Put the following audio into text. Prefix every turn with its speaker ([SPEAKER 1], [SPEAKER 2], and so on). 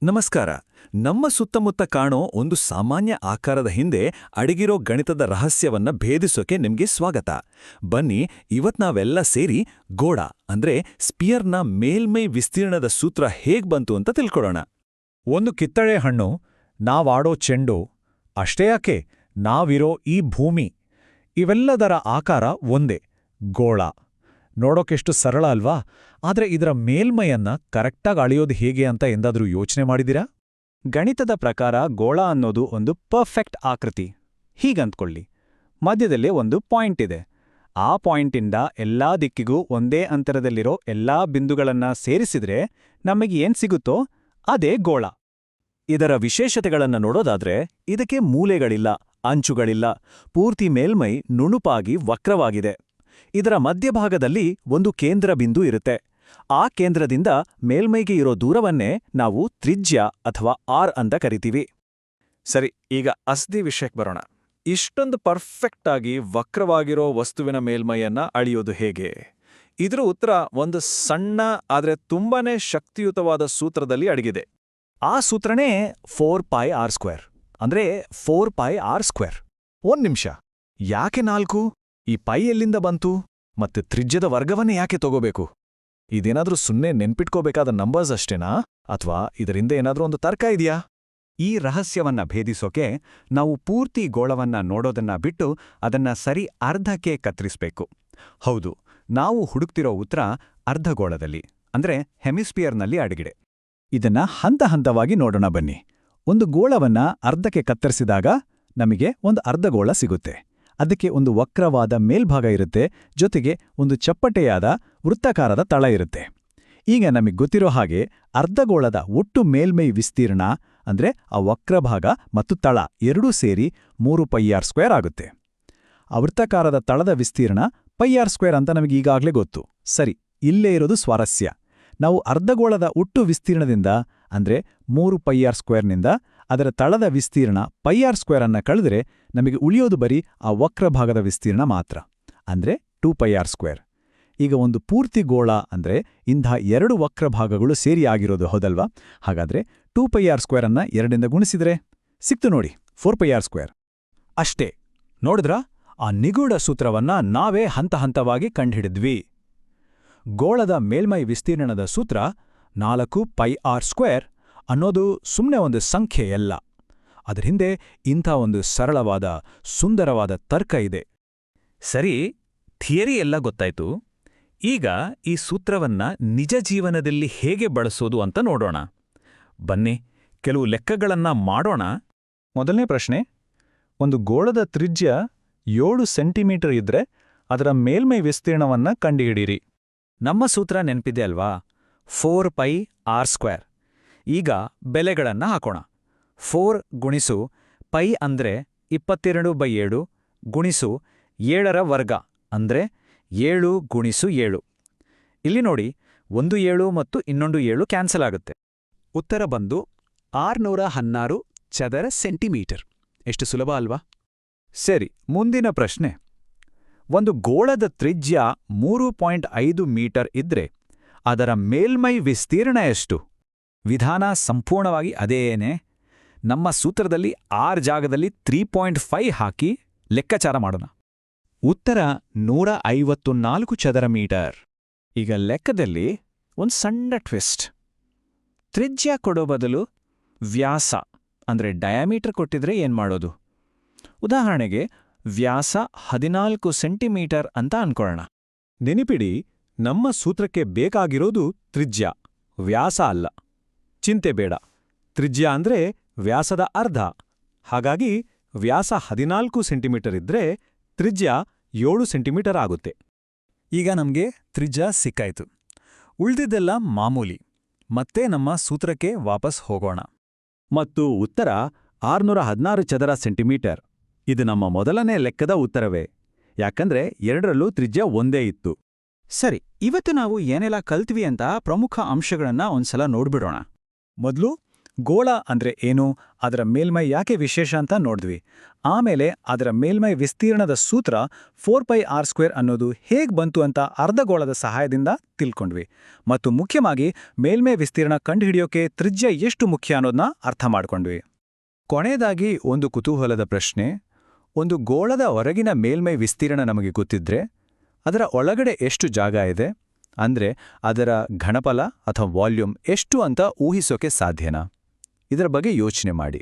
[SPEAKER 1] ನಮಸ್ಕಾರ. ನಮ್ಮ ಸುತ್ತಮುತ್ತ ಕಾಣೋ ಒಂದು ಸಾಮಾನ್ಯ ಆಕಾರದ ಹಿಂದೆ ಅಡಗಿರೋ ಗಣಿತದ ರಹಸ್ಯವನ್ನ ಭೇದಿಸೋಕೆ ನಿಮ್ಗೆ ಸ್ವಾಗತ. ಬನ್ನಿ, ಇವತ್ ನಾವೆಲ್ಲ ಸೇರಿ ಗೋಳ ಅಂದ್ರೆ ಸ್ಪಿಯರ್ನ ಮೇಲ್ಮೈ ವಿಸ್ತೀರ್ಣದ ಸೂತ್ರ ಹೇಗ್ ಬಂತು ಅಂತ ತಿಳ್ಕೊಳ್ಳೋಣ.
[SPEAKER 2] ಒಂದು ಕಿತ್ತಳೆ ಹಣ್ಣು, ನಾವಾಡೋ ಚೆಂಡು, ಅಷ್ಟೇ ಯಾಕೆ ನಾವಿರೋ ಈ ಭೂಮಿ, ಇವೆಲ್ಲದರ ಆಕಾರ ಒಂದೇ, ಗೋಳ. ನೋಡೋಕೆಷ್ಟು ಸರಳ ಅಲ್ವಾ? ಆದ್ರೆ ಇದರ ಮೇಲ್ಮೈಯನ್ನ ಕರೆಕ್ಟಾಗಿ ಅಳೆಯೋದು ಹೇಗೆ ಅಂತ ಎಂದಾದ್ರೂ ಯೋಚನೆ ಮಾಡಿದಿರಾ?
[SPEAKER 3] ಗಣಿತದ ಪ್ರಕಾರ ಗೋಳ ಅನ್ನೋದು ಒಂದು ಪರ್ಫೆಕ್ಟ್ ಆಕೃತಿ. ಹೀಗಂತ್ಕೊಳ್ಳಿ, ಮಧ್ಯದಲ್ಲಿ ಒಂದು ಪಾಯಿಂಟ್ ಇದೆ. ಆ ಪಾಯಿಂಟಿಂದ ಎಲ್ಲಾ ದಿಕ್ಕಿಗೂ ಒಂದೇ ಅಂತರದಲ್ಲಿರೋ ಎಲ್ಲಾ ಬಿಂದುಗಳನ್ನ ಸೇರಿಸಿದ್ರೆ ನಮಗೆ ಏನ್ ಸಿಗುತ್ತೋ ಅದೇ ಗೋಳ.
[SPEAKER 1] ಇದರ ವಿಶೇಷತೆಗಳನ್ನ ನೋಡೋದಾದ್ರೆ ಇದಕ್ಕೆ ಮೂಲೆಗಳಿಲ್ಲ, ಅಂಚುಗಳಿಲ್ಲ, ಪೂರ್ತಿ ಮೇಲ್ಮೈ ನುಣುಪಾಗಿ ವಕ್ರವಾಗಿದೆ. ಇದರ ಮಧ್ಯಭಾಗದಲ್ಲಿ ಒಂದು ಕೇಂದ್ರ ಬಿಂದು ಇರುತ್ತೆ. ಆ ಕೇಂದ್ರದಿಂದ ಮೇಲ್ಮೈಗೆ ಇರೋ ದೂರವನ್ನೇ ನಾವು ತ್ರಿಜ್ಯ ಅಥವಾ ಆರ್ ಅಂತ ಕರಿತೀವಿ.
[SPEAKER 4] ಸರಿ, ಈಗ ಅಸ್ದಿ ವಿಷಯಕ್ಕೆ ಬರೋಣ. ಇಷ್ಟೊಂದು ಪರ್ಫೆಕ್ಟ್ ಆಗಿ ವಕ್ರವಾಗಿರೋ ವಸ್ತುವಿನ ಮೇಲ್ಮೈಯನ್ನ ಅಳಿಯೋದು ಹೇಗೆ? ಇದರ ಉತ್ತರ ಒಂದು ಸಣ್ಣ ಆದ್ರೆ ತುಂಬಾನೇ ಶಕ್ತಿಯುತವಾದ ಸೂತ್ರದಲ್ಲಿ ಅಡಗಿದೆ.
[SPEAKER 2] ಆ ಸೂತ್ರನೇ 4πr². ಅಂದ್ರೆ 4πr². ಒಂದ್ ನಿಮಿಷ, ಯಾಕೆ 4? ಈ ಪೈ ಎಲ್ಲಿಂದ ಬಂತು? ಮತ್ತೆ ತ್ರಿಜ್ಯದ ವರ್ಗವನ್ನೇ ಯಾಕೆ ತಗೋಬೇಕು? ಇದೇನಾದ್ರೂ ಸುಮ್ಮನೆ ನೆನ್ಪಿಟ್ಕೋಬೇಕಾದ ನಂಬರ್ಸ್ ಅಷ್ಟೇನಾ, ಅಥವಾ ಇದರಿಂದ ಏನಾದ್ರೂ ಒಂದು ತರ್ಕ ಇದೆಯಾ?
[SPEAKER 3] ಈ ರಹಸ್ಯವನ್ನ ಭೇದಿಸೋಕೆ ನಾವು ಪೂರ್ತಿ ಗೋಳವನ್ನ ನೋಡೋದನ್ನ ಬಿಟ್ಟು ಅದನ್ನ ಸರಿ ಅರ್ಧಕ್ಕೆ ಕತ್ತರಿಸ್ಬೇಕು. ಹೌದು, ನಾವು ಹುಡುಕ್ತಿರೋ ಉತ್ತರ ಅರ್ಧಗೋಳದಲ್ಲಿ, ಅಂದ್ರೆ ಹೆಮಿಸ್ಪಿಯರ್ನಲ್ಲಿ ಅಡಗಿದೆ. ಇದನ್ನ ಹಂತ ಹಂತವಾಗಿ ನೋಡೋಣ ಬನ್ನಿ. ಒಂದು ಗೋಳವನ್ನ ಅರ್ಧಕ್ಕೆ ಕತ್ತರಿಸಿದಾಗ ನಮಗೆ ಒಂದು ಅರ್ಧಗೋಳ ಸಿಗುತ್ತೆ. ಅದಕ್ಕೆ ಒಂದು ವಕ್ರವಾದ ಮೇಲ್ಭಾಗ ಇರುತ್ತೆ, ಜೊತೆಗೆ ಒಂದು ಚಪ್ಪಟೆಯಾದ ವೃತ್ತಾಕಾರದ ತಳ ಇರುತ್ತೆ. ಈಗ ನಮಗೆ ಗೊತ್ತಿರೋ ಹಾಗೆ ಅರ್ಧಗೋಳದ ಒಟ್ಟು ಮೇಲ್ಮೈ ವಿಸ್ತೀರ್ಣ ಅಂದ್ರೆ ಆ ವಕ್ರಭಾಗ ಮತ್ತು ತಳ ಎರಡೂ ಸೇರಿ 3πr² ಆಗುತ್ತೆ. ಆ ವೃತ್ತಾಕಾರದ ತಳದ ವಿಸ್ತೀರ್ಣ πr² ಅಂತ ನಮಗೆ ಈಗಾಗಲೇ ಗೊತ್ತು. ಸರಿ, ಇಲ್ಲೇ ಇರೋದು ಸ್ವಾರಸ್ಯ. ನಾವು ಅರ್ಧಗೋಳದ ಒಟ್ಟು ವಿಸ್ತೀರ್ಣದಿಂದ ಅಂದ್ರೆ 3πr²ನಿಂದ ಅದರ ತಳದ ವಿಸ್ತೀರ್ಣ πr² ಅನ್ನ ಕಳೆದ್ರೆ ನಮಗೆ ಉಳಿಯೋದು ಬರೀ ಆ ವಕ್ರಭಾಗದ ವಿಸ್ತೀರ್ಣ ಮಾತ್ರ, ಅಂದ್ರೆ 2πr². ಈಗ ಒಂದು ಪೂರ್ತಿ ಗೋಳ ಅಂದ್ರೆ ಇಂಥ ಎರಡು ವಕ್ರಭಾಗಗಳು ಸೇರಿ ಆಗಿರೋದು, ಹೌದಲ್ವಾ? ಹಾಗಾದ್ರೆ 2πr² ಅನ್ನ 2ರಿಂದ ಗುಣಿಸಿದ್ರೆ ಸಿಕ್ತು ನೋಡಿ, 4πr².
[SPEAKER 2] ಅಷ್ಟೇ, ನೋಡಿದ್ರಾ? ಆ ನಿಗೂಢ ಸೂತ್ರವನ್ನ ನಾವೇ ಹಂತ ಹಂತವಾಗಿ ಕಂಡುಹಿಡಿದ್ವಿ. ಗೋಳದ ಮೇಲ್ಮೈ ವಿಸ್ತೀರ್ಣದ ಸೂತ್ರ 4πr² ಅನ್ನೋದು ಸುಮ್ಮನೆ ಒಂದು ಸಂಖ್ಯೆಯಲ್ಲ. ಅದರ ಹಿಂದೆ ಇಂಥ ಒಂದು ಸರಳವಾದ, ಸುಂದರವಾದ ತರ್ಕ ಇದೆ.
[SPEAKER 1] ಸರಿ, ಥಿಯರಿ ಎಲ್ಲ ಗೊತ್ತಾಯ್ತು. ಈಗ ಈ ಸೂತ್ರವನ್ನ ನಿಜ ಜೀವನದಲ್ಲಿ ಹೇಗೆ ಬಳಸೋದು ಅಂತ ನೋಡೋಣ. ಬನ್ನಿ, ಕೆಲವು ಲೆಕ್ಕಗಳನ್ನ ಮಾಡೋಣ.
[SPEAKER 2] ಮೊದಲನೇ ಪ್ರಶ್ನೆ, ಒಂದು ಗೋಳದ ತ್ರಿಜ್ಯ 7 ಸೆಂಟಿಮೀಟರ್ ಇದ್ರೆ ಅದರ ಮೇಲ್ಮೈ ವಿಸ್ತೀರ್ಣವನ್ನ ಕಂಡುಹಿಡೀರಿ.
[SPEAKER 1] ನಮ್ಮ ಸೂತ್ರ ನೆನ್ಪಿದೆ ಅಲ್ವಾ? 4πr². ಈಗ ಬೆಲೆಗಳನ್ನ ಹಾಕೋಣ. 4 ಗುಣಿಸು ಪೈ ಅಂದ್ರೆ 22/7 ಗುಣಿಸು 7ರ ವರ್ಗ ಅಂದ್ರೆ 7 ಗುಣಿಸು 7. ಇಲ್ಲಿ ನೋಡಿ, ಒಂದು 7 ಮತ್ತು ಇನ್ನೊಂದು 7 ಕ್ಯಾನ್ಸಲ್ ಆಗುತ್ತೆ.
[SPEAKER 3] ಉತ್ತರ ಬಂದು 616 ಚದರ ಸೆಂಟಿಮೀಟರ್. ಎಷ್ಟು ಸುಲಭ ಅಲ್ವಾ?
[SPEAKER 2] ಸರಿ, ಮುಂದಿನ ಪ್ರಶ್ನೆ. ಒಂದು ಗೋಳದ ತ್ರಿಜ್ಯ 3.5 ಮೀಟರ್ ಇದ್ರೆ ಅದರ ಮೇಲ್ಮೈ ವಿಸ್ತೀರ್ಣ ಎಷ್ಟು?
[SPEAKER 1] ವಿಧಾನ ಸಂಪೂರ್ಣವಾಗಿ ಅದೇನೇ. ನಮ್ಮ ಸೂತ್ರದಲ್ಲಿ 6 ಜಾಗದಲ್ಲಿ 3.5 ಹಾಕಿ ಲೆಕ್ಕಾಚಾರ ಮಾಡೋಣ.
[SPEAKER 2] ಉತ್ತರ 154 ಚದರ ಮೀಟರ್.
[SPEAKER 1] ಈಗ ಲೆಕ್ಕದಲ್ಲಿ ಒಂದು ಸಣ್ಣ ಟ್ವಿಸ್ಟ್. ತ್ರಿಜ್ಯ ಕೊಡೋ ಬದಲು ವ್ಯಾಸ ಅಂದ್ರೆ ಡಯಾಮೀಟರ್ ಕೊಟ್ಟಿದ್ರೆ ಏನ್ ಮಾಡೋದು? ಉದಾಹರಣೆಗೆ ವ್ಯಾಸ 14 ಸೆಂಟಿಮೀಟರ್ ಅಂತ ಅನ್ಕೊಳ್ಳೋಣ.
[SPEAKER 2] ನೆನಿಪಿಡಿ, ನಮ್ಮ ಸೂತ್ರಕ್ಕೆ ಬೇಕಾಗಿರೋದು ತ್ರಿಜ್ಯ, ವ್ಯಾಸ ಅಲ್ಲ. ಚಿಂತೆ ಬೇಡ, ತ್ರಿಜ್ಯ ಅಂದ್ರೆ ವ್ಯಾಸದ ಅರ್ಧ. ಹಾಗಾಗಿ ವ್ಯಾಸ 14 ಸೆಂಟಿಮೀಟರ್ ಇದ್ರೆ ತ್ರಿಜ್ಯ 7 ಸೆಂಟಿಮೀಟರ್ ಆಗುತ್ತೆ.
[SPEAKER 1] ಈಗ ನಮ್ಗೆ ತ್ರಿಜ್ಯ ಸಿಕ್ಕಾಯ್ತು. ಉಳ್ದಿದ್ದೆಲ್ಲ ಮಾಮೂಲಿ. ಮತ್ತೆ ನಮ್ಮ ಸೂತ್ರಕ್ಕೆ ವಾಪಸ್ ಹೋಗೋಣ.
[SPEAKER 2] ಮತ್ತು ಉತ್ತರ 616 ಚದರ ಸೆಂಟಿಮೀಟರ್. ಇದು ನಮ್ಮ ಮೊದಲನೇ ಲೆಕ್ಕದ ಉತ್ತರವೇ, ಯಾಕಂದ್ರೆ ಎರಡರಲ್ಲೂ ತ್ರಿಜ್ಯ ಒಂದೇ ಇತ್ತು.
[SPEAKER 3] ಸರಿ, ಇವತ್ತು ನಾವು ಏನೆಲ್ಲ ಕಲ್ತ್ವಿ ಅಂತ ಪ್ರಮುಖ ಅಂಶಗಳನ್ನ ಒಂದ್ಸಲ ನೋಡ್ಬಿಡೋಣ.
[SPEAKER 2] ಮೊದಲು
[SPEAKER 1] ಗೋಳ ಅಂದ್ರೆ ಏನು, ಅದರ ಮೇಲ್ಮೈ ಯಾಕೆ ವಿಶೇಷ ಅಂತ ನೋಡಿದ್ವಿ. ಆಮೇಲೆ ಅದರ ಮೇಲ್ಮೈ ವಿಸ್ತೀರ್ಣದ ಸೂತ್ರ 4πr² ಅನ್ನೋದು ಹೇಗ್ ಬಂತು ಅಂತ ಅರ್ಧಗೋಳದ ಸಹಾಯದಿಂದ ತಿಳ್ಕೊಂಡ್ವಿ. ಮತ್ತು ಮುಖ್ಯವಾಗಿ ಮೇಲ್ಮೈ ವಿಸ್ತೀರ್ಣ ಕಂಡುಹಿಡಿಯೋಕೆ ತ್ರಿಜ್ಯ ಎಷ್ಟು ಮುಖ್ಯ ಅನ್ನೋದನ್ನ ಅರ್ಥ ಮಾಡ್ಕೊಂಡ್ವಿ.
[SPEAKER 3] ಕೊನೆಯದಾಗಿ ಒಂದು ಕುತೂಹಲದ ಪ್ರಶ್ನೆ. ಒಂದು ಗೋಳದ ಹೊರಗಿನ ಮೇಲ್ಮೈ ವಿಸ್ತೀರ್ಣ ನಮಗೆ ಗೊತ್ತಿದ್ರೆ ಅದರ ಒಳಗಡೆ ಎಷ್ಟು ಜಾಗ ಇದೆ, ಅಂದ್ರೆ ಅದರ ಘನಫಲ ಅಥವಾ ವಾಲ್ಯೂಮ್ ಎಷ್ಟು ಅಂತ ಊಹಿಸೋಕೆ ಸಾಧ್ಯನಾ? ಇದರ ಬಗ್ಗೆ ಯೋಚನೆ ಮಾಡಿ.